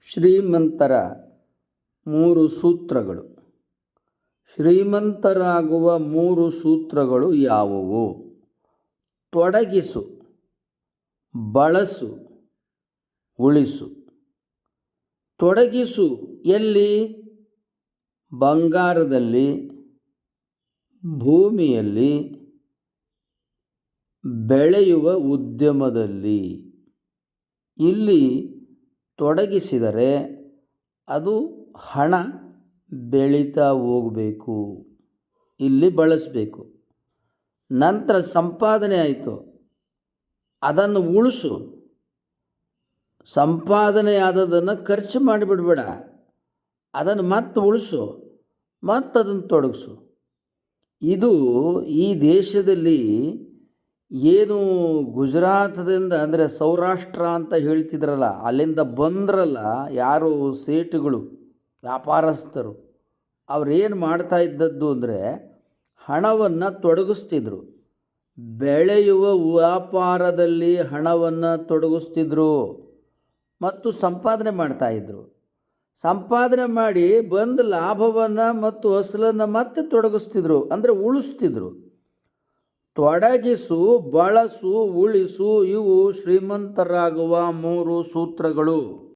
ಶ್ರೀಮಂತರ 3 ಸೂತ್ರಗಳು. ಶ್ರೀಮಂತರಾಗುವ 3 ಸೂತ್ರಗಳು ಯಾವುವು? ತೊಡಗಿಸು, ಬಳಸು, ಉಳಿಸು. ತೊಡಗಿಸು ಎಲ್ಲಿ? ಬಂಗಾರದಲ್ಲಿ, ಭೂಮಿಯಲ್ಲಿ, ಬೆಳೆಯುವ ಉದ್ಯಮದಲ್ಲಿ. ಇಲ್ಲಿ ತೊಡಗಿಸಿದರೆ ಅದು ಹಣ ಬೆಳೀತಾ ಹೋಗಬೇಕು. ಇಲ್ಲಿ ಬಳಸಬೇಕು. ನಂತರ ಸಂಪಾದನೆ ಆಯಿತು, ಅದನ್ನು ಉಳಿಸು. ಸಂಪಾದನೆ ಆದದನ್ನು ಖರ್ಚು ಮಾಡಿಬಿಡಬೇಡ, ಅದನ್ನು ಮತ್ತೆ ಉಳಿಸು, ಮತ್ತು ಅದನ್ನು ತೊಡಗಿಸು. ಇದು ಈ ದೇಶದಲ್ಲಿ ಏನು ಗುಜರಾತದಿಂದ ಅಂದರೆ ಸೌರಾಷ್ಟ್ರ ಅಂತ ಹೇಳ್ತಿದ್ರಲ್ಲ, ಅಲ್ಲಿಂದ ಬಂದ್ರಲ್ಲ ಯಾರು ಸೇಟುಗಳು, ವ್ಯಾಪಾರಸ್ಥರು, ಅವ್ರೇನು ಮಾಡ್ತಾ ಇದ್ದದ್ದು ಅಂದರೆ ಹಣವನ್ನು ತೊಡಗಿಸ್ತಿದ್ರು. ಬೆಳೆಯುವ ವ್ಯಾಪಾರದಲ್ಲಿ ಹಣವನ್ನು ತೊಡಗಿಸ್ತಿದ್ರು ಮತ್ತು ಸಂಪಾದನೆ ಮಾಡ್ತಾಯಿದ್ರು. ಸಂಪಾದನೆ ಮಾಡಿ ಬಂದ ಲಾಭವನ್ನು ಮತ್ತು ಅಸಲನ್ನು ಮತ್ತೆ ತೊಡಗಿಸ್ತಿದ್ರು, ಅಂದರೆ ಉಳಿಸ್ತಿದ್ರು. ತೊಡಗಿಸು, ಬಳಸು, ಉಳಿಸು, ಇವು ಶ್ರೀಮಂತರಾಗುವ 3 ಸೂತ್ರಗಳು.